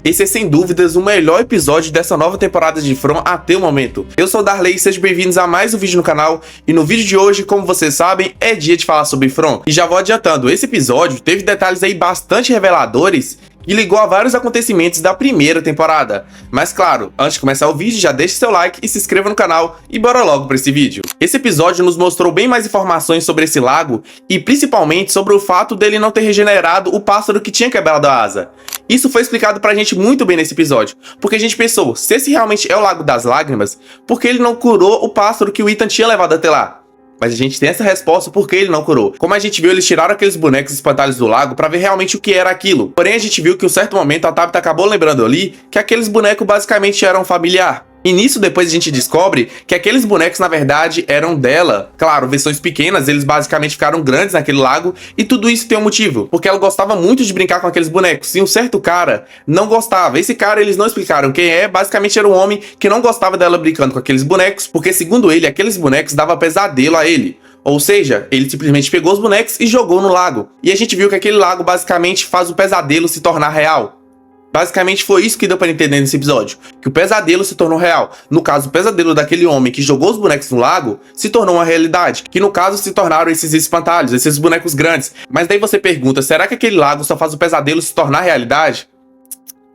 esse é sem dúvidas o melhor episódio dessa nova temporada de From até o momento. Eu sou o Darley e sejam bem-vindos a mais um vídeo no canal, e no vídeo de hoje, como vocês sabem, é dia de falar sobre From. E já vou adiantando, esse episódio teve detalhes aí bastante reveladores e ligou a vários acontecimentos da primeira temporada. Mas claro, antes de começar o vídeo, já deixe seu like e se inscreva no canal e bora logo para esse vídeo. Esse episódio nos mostrou bem mais informações sobre esse lago e principalmente sobre o fato dele não ter regenerado o pássaro que tinha quebrado a asa. Isso foi explicado pra gente muito bem nesse episódio, porque a gente pensou, se esse realmente é o Lago das Lágrimas, por que ele não curou o pássaro que o Ethan tinha levado até lá? Mas a gente tem essa resposta porque ele não curou. Como a gente viu, eles tiraram aqueles bonecos espantalhos do lago pra ver realmente o que era aquilo. Porém, a gente viu que em um certo momento a Tabitha acabou lembrando ali que aqueles bonecos basicamente eram familiar. E nisso depois a gente descobre que aqueles bonecos na verdade eram dela. Claro, versões pequenas, eles basicamente ficaram grandes naquele lago e tudo isso tem um motivo. Porque ela gostava muito de brincar com aqueles bonecos e um certo cara não gostava. Esse cara eles não explicaram quem é, basicamente era um homem que não gostava dela brincando com aqueles bonecos, porque segundo ele, aqueles bonecos davam pesadelo a ele. Ou seja, ele simplesmente pegou os bonecos e jogou no lago. E a gente viu que aquele lago basicamente faz o pesadelo se tornar real. Basicamente foi isso que deu pra entender nesse episódio, que o pesadelo se tornou real. No caso, o pesadelo daquele homem que jogou os bonecos no lago se tornou uma realidade, que no caso se tornaram esses espantalhos, esses bonecos grandes. Mas daí você pergunta, será que aquele lago só faz o pesadelo se tornar realidade?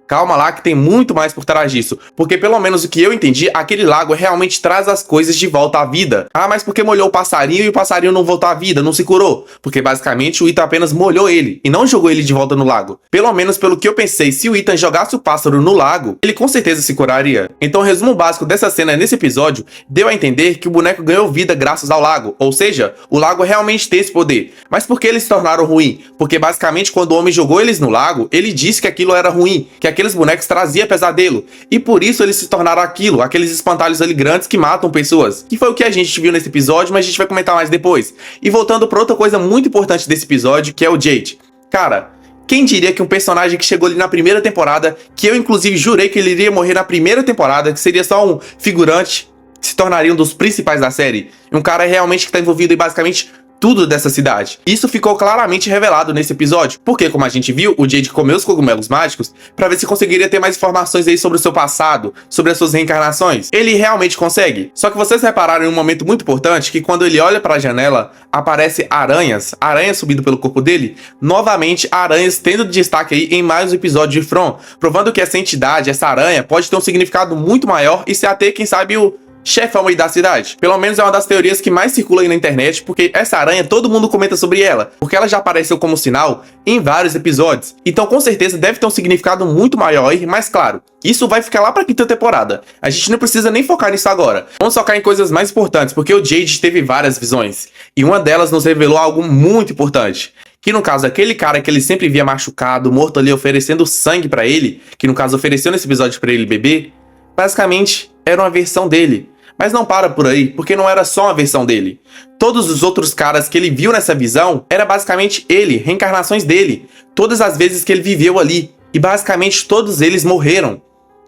Calma lá que tem muito mais por trás disso, porque pelo menos o que eu entendi, aquele lago realmente traz as coisas de volta à vida. Ah, mas porque molhou o passarinho e o passarinho não voltou à vida, não se curou? Porque basicamente o Ethan apenas molhou ele e não jogou ele de volta no lago. Pelo menos pelo que eu pensei, se o Ethan jogasse o pássaro no lago, ele com certeza se curaria. Então o resumo básico dessa cena nesse episódio deu a entender que o boneco ganhou vida graças ao lago, ou seja, o lago realmente tem esse poder. Mas por que eles se tornaram ruim? Porque basicamente quando o homem jogou eles no lago, ele disse que aquilo era ruim, que aqueles bonecos traziam pesadelo, e por isso eles se tornaram aquilo, aqueles espantalhos ali grandes que matam pessoas, que foi o que a gente viu nesse episódio, mas a gente vai comentar mais depois. E voltando para outra coisa muito importante desse episódio, que é o Jade. Cara, quem diria que um personagem que chegou ali na primeira temporada, que eu inclusive jurei que ele iria morrer na primeira temporada, que seria só um figurante, se tornaria um dos principais da série, um cara realmente que está envolvido em basicamente tudo dessa cidade. Isso ficou claramente revelado nesse episódio, porque como a gente viu, o Jade comeu os cogumelos mágicos para ver se conseguiria ter mais informações aí sobre o seu passado, sobre as suas reencarnações. Ele realmente consegue. Só que vocês repararam em um momento muito importante que quando ele olha para a janela, aparece aranhas subindo pelo corpo dele, novamente aranhas tendo destaque aí em mais um episódio de From, provando que essa entidade, essa aranha, pode ter um significado muito maior e ser até, quem sabe, o chefão aí da cidade. Pelo menos é uma das teorias que mais circula aí na internet, porque essa aranha todo mundo comenta sobre ela, porque ela já apareceu como sinal em vários episódios. Então com certeza deve ter um significado muito maior aí, mas claro, isso vai ficar lá pra quinta temporada. A gente não precisa nem focar nisso agora. Vamos focar em coisas mais importantes, porque o Jade teve várias visões, e uma delas nos revelou algo muito importante. Que no caso, aquele cara que ele sempre via machucado, morto ali, oferecendo sangue pra ele, que no caso ofereceu nesse episódio pra ele beber, basicamente era uma versão dele. Mas não para por aí, porque não era só uma versão dele. Todos os outros caras que ele viu nessa visão, era basicamente ele, reencarnações dele. Todas as vezes que ele viveu ali. E basicamente todos eles morreram.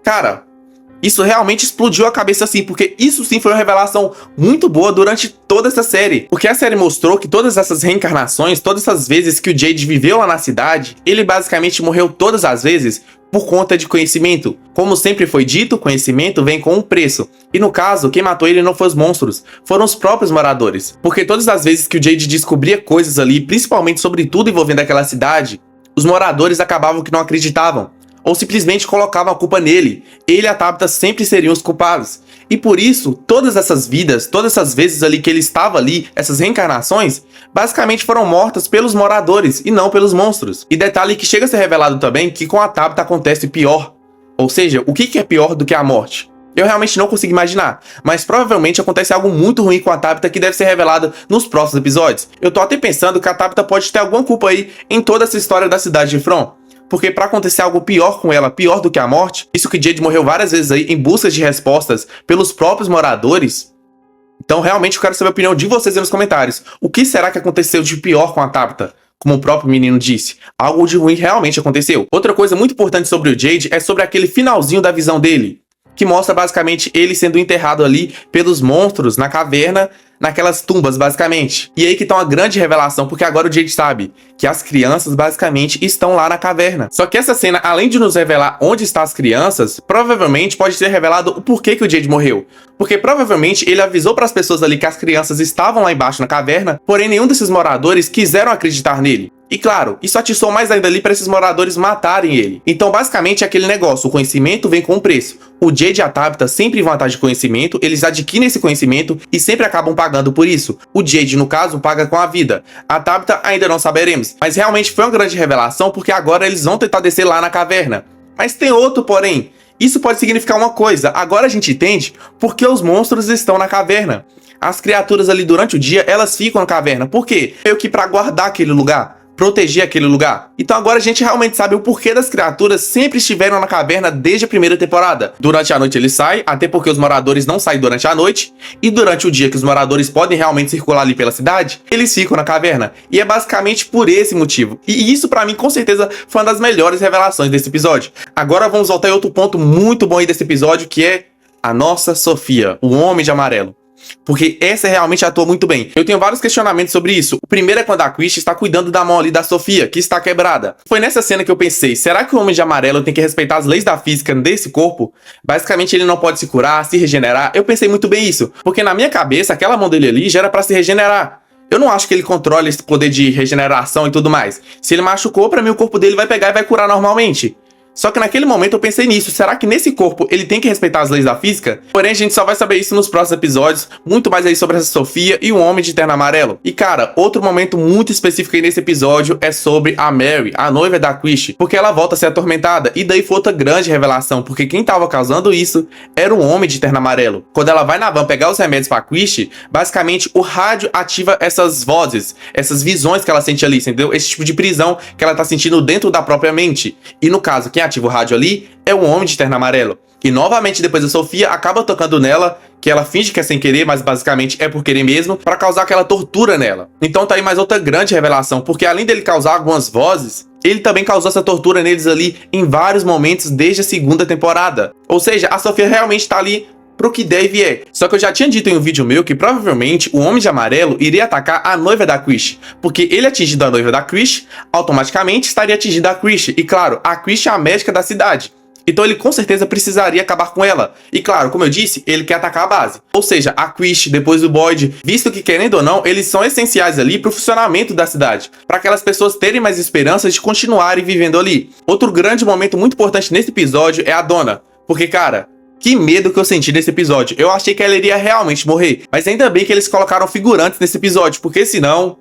Cara, isso realmente explodiu a cabeça assim, porque isso sim foi uma revelação muito boa durante toda essa série. Porque a série mostrou que todas essas reencarnações, todas essas vezes que o Jade viveu lá na cidade, ele basicamente morreu todas as vezes por conta de conhecimento. Como sempre foi dito, conhecimento vem com um preço. E no caso, quem matou ele não foram os monstros, foram os próprios moradores. Porque todas as vezes que o Jade descobria coisas ali, principalmente sobre tudo envolvendo aquela cidade, os moradores acabavam que não acreditavam, ou simplesmente colocavam a culpa nele. Ele e a Tabitha sempre seriam os culpados. E por isso, todas essas vidas, todas essas vezes ali que ele estava ali, essas reencarnações, basicamente foram mortas pelos moradores e não pelos monstros. E detalhe que chega a ser revelado também que com a Tabitha acontece pior. Ou seja, o que é pior do que a morte? Eu realmente não consigo imaginar, mas provavelmente acontece algo muito ruim com a Tabitha que deve ser revelado nos próximos episódios. Eu tô até pensando que a Tabitha pode ter alguma culpa aí em toda essa história da cidade de From. Porque pra acontecer algo pior com ela, pior do que a morte, isso que Jade morreu várias vezes aí em busca de respostas pelos próprios moradores. Então realmente eu quero saber a opinião de vocês aí nos comentários. O que será que aconteceu de pior com a Tabitha? Como o próprio menino disse, algo de ruim realmente aconteceu. Outra coisa muito importante sobre o Jade é sobre aquele finalzinho da visão dele, que mostra basicamente ele sendo enterrado ali pelos monstros na caverna naquelas tumbas, basicamente. E aí que tá uma grande revelação, porque agora o Jade sabe que as crianças, basicamente, estão lá na caverna. Só que essa cena, além de nos revelar onde estão as crianças, provavelmente pode ter revelado o porquê que o Jade morreu. Porque provavelmente ele avisou para as pessoas ali que as crianças estavam lá embaixo na caverna, porém nenhum desses moradores quiseram acreditar nele. E claro, isso atiçou mais ainda ali para esses moradores matarem ele. Então basicamente é aquele negócio, o conhecimento vem com um preço. O Jade e a Tabitha sempre vão atrás de conhecimento, eles adquirem esse conhecimento e sempre acabam pagando por isso. O Jade, no caso, paga com a vida. A Tabitha ainda não saberemos, mas realmente foi uma grande revelação porque agora eles vão tentar descer lá na caverna. Mas tem outro porém. Isso pode significar uma coisa, agora a gente entende por que os monstros estão na caverna. As criaturas ali durante o dia, elas ficam na caverna. Por quê? Meio que para guardar aquele lugar, proteger aquele lugar. Então agora a gente realmente sabe o porquê das criaturas sempre estiveram na caverna desde a primeira temporada. Durante a noite eles saem, até porque os moradores não saem durante a noite, e durante o dia que os moradores podem realmente circular ali pela cidade, eles ficam na caverna. E é basicamente por esse motivo. E isso pra mim com certeza foi uma das melhores revelações desse episódio. Agora vamos voltar em outro ponto muito bom aí desse episódio, que é a nossa Sofia, o Homem de Amarelo. Porque essa realmente atua muito bem. Eu tenho vários questionamentos sobre isso. O primeiro é quando a Christie está cuidando da mão ali da Sofia, que está quebrada. Foi nessa cena que eu pensei, será que o Homem de Amarelo tem que respeitar as leis da física desse corpo? Basicamente ele não pode se curar, se regenerar. Eu pensei muito bem isso, porque na minha cabeça aquela mão dele ali já era pra se regenerar. Eu não acho que ele controle esse poder de regeneração e tudo mais. Se ele machucou, pra mim o corpo dele vai pegar e vai curar normalmente. Só que naquele momento eu pensei nisso, será que nesse corpo ele tem que respeitar as leis da física? Porém a gente só vai saber isso nos próximos episódios, muito mais aí sobre essa Sofia e o Homem de Terno Amarelo. E cara, outro momento muito específico aí nesse episódio é sobre a Mary, a noiva da Christie, porque ela volta a ser atormentada, e daí foi outra grande revelação, porque quem tava causando isso era o Homem de Terno Amarelo. Quando ela vai na van pegar os remédios pra Christie, basicamente o rádio ativa essas vozes, essas visões que ela sente ali, entendeu? Esse tipo de prisão que ela tá sentindo dentro da própria mente. E no caso, quem ativa o rádio ali é o Homem de Terno Amarelo. E novamente depois a Sofia acaba tocando nela, que ela finge que é sem querer, mas basicamente é por querer mesmo, pra causar aquela tortura nela. Então tá aí mais outra grande revelação, porque além dele causar algumas vozes, ele também causou essa tortura neles ali em vários momentos desde a segunda temporada. Ou seja, a Sofia realmente tá ali pro que der e vier. Só que eu já tinha dito em um vídeo meu que provavelmente o Homem de Amarelo iria atacar a noiva da Christie, porque ele atingindo a noiva da Christie, automaticamente estaria atingindo a Christie. E claro, a Christie é a médica da cidade. Então ele com certeza precisaria acabar com ela. E claro, como eu disse, ele quer atacar a base. Ou seja, a Christie, depois o Boyd, visto que querendo ou não, eles são essenciais ali pro funcionamento da cidade, para aquelas pessoas terem mais esperanças de continuarem vivendo ali. Outro grande momento muito importante nesse episódio é a Donna. Porque, cara, que medo que eu senti nesse episódio. Eu achei que ela iria realmente morrer. Mas ainda bem que eles colocaram figurantes nesse episódio, porque senão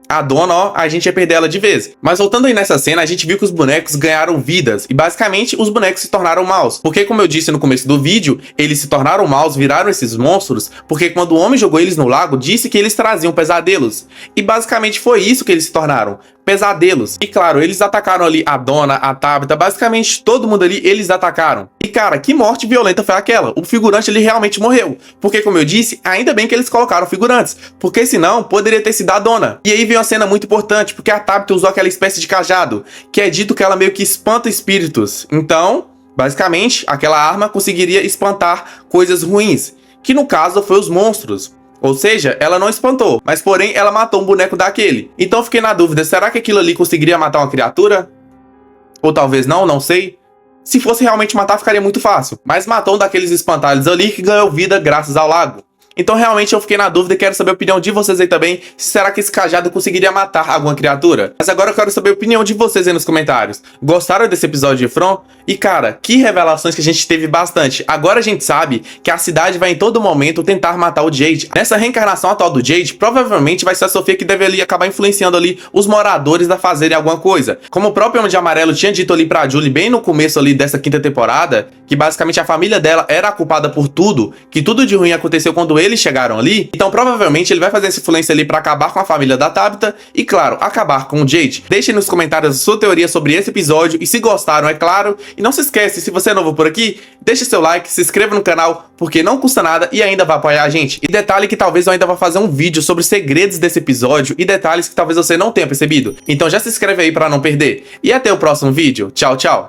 a Donna, ó, a gente ia perder ela de vez. Mas voltando aí nessa cena, a gente viu que os bonecos ganharam vidas. E basicamente, os bonecos se tornaram maus. Porque, como eu disse no começo do vídeo, eles se tornaram maus, viraram esses monstros, porque quando o homem jogou eles no lago, disse que eles traziam pesadelos. E basicamente foi isso que eles se tornaram. Pesadelos. E claro, eles atacaram ali a Donna, a Tabitha, basicamente todo mundo ali, eles atacaram. E cara, que morte violenta foi aquela? O figurante ele realmente morreu. Porque como eu disse, ainda bem que eles colocaram figurantes, porque senão poderia ter sido a Donna. E aí veio uma cena muito importante, porque a Tabitha usou aquela espécie de cajado, que é dito que ela meio que espanta espíritos. Então, basicamente, aquela arma conseguiria espantar coisas ruins, que no caso foi os monstros. Ou seja, ela não espantou, mas porém ela matou um boneco daquele. Então eu fiquei na dúvida, será que aquilo ali conseguiria matar uma criatura? Ou talvez não, não sei. Se fosse realmente matar, ficaria muito fácil. Mas matou um daqueles espantalhos ali que ganhou vida graças ao lago. Então realmente eu fiquei na dúvida e quero saber a opinião de vocês aí também, se será que esse cajado conseguiria matar alguma criatura. Mas agora eu quero saber a opinião de vocês aí nos comentários. Gostaram desse episódio de From? E cara, que revelações que a gente teve bastante. Agora a gente sabe que a cidade vai em todo momento tentar matar o Jade. Nessa reencarnação atual do Jade, provavelmente vai ser a Sofia que deve ali acabar influenciando ali os moradores a fazerem alguma coisa. Como o próprio Homem de Amarelo tinha dito ali pra Julie bem no começo ali dessa quinta temporada, que basicamente a família dela era a culpada por tudo, que tudo de ruim aconteceu quando eles chegaram ali, então provavelmente ele vai fazer essa influência ali pra acabar com a família da Tabitha e, claro, acabar com o Jade. Deixem nos comentários a sua teoria sobre esse episódio e se gostaram, é claro. E não se esquece, se você é novo por aqui, deixe seu like, se inscreva no canal, porque não custa nada e ainda vai apoiar a gente. E detalhe que talvez eu ainda vá fazer um vídeo sobre os segredos desse episódio e detalhes que talvez você não tenha percebido. Então já se inscreve aí pra não perder. E até o próximo vídeo. Tchau, tchau!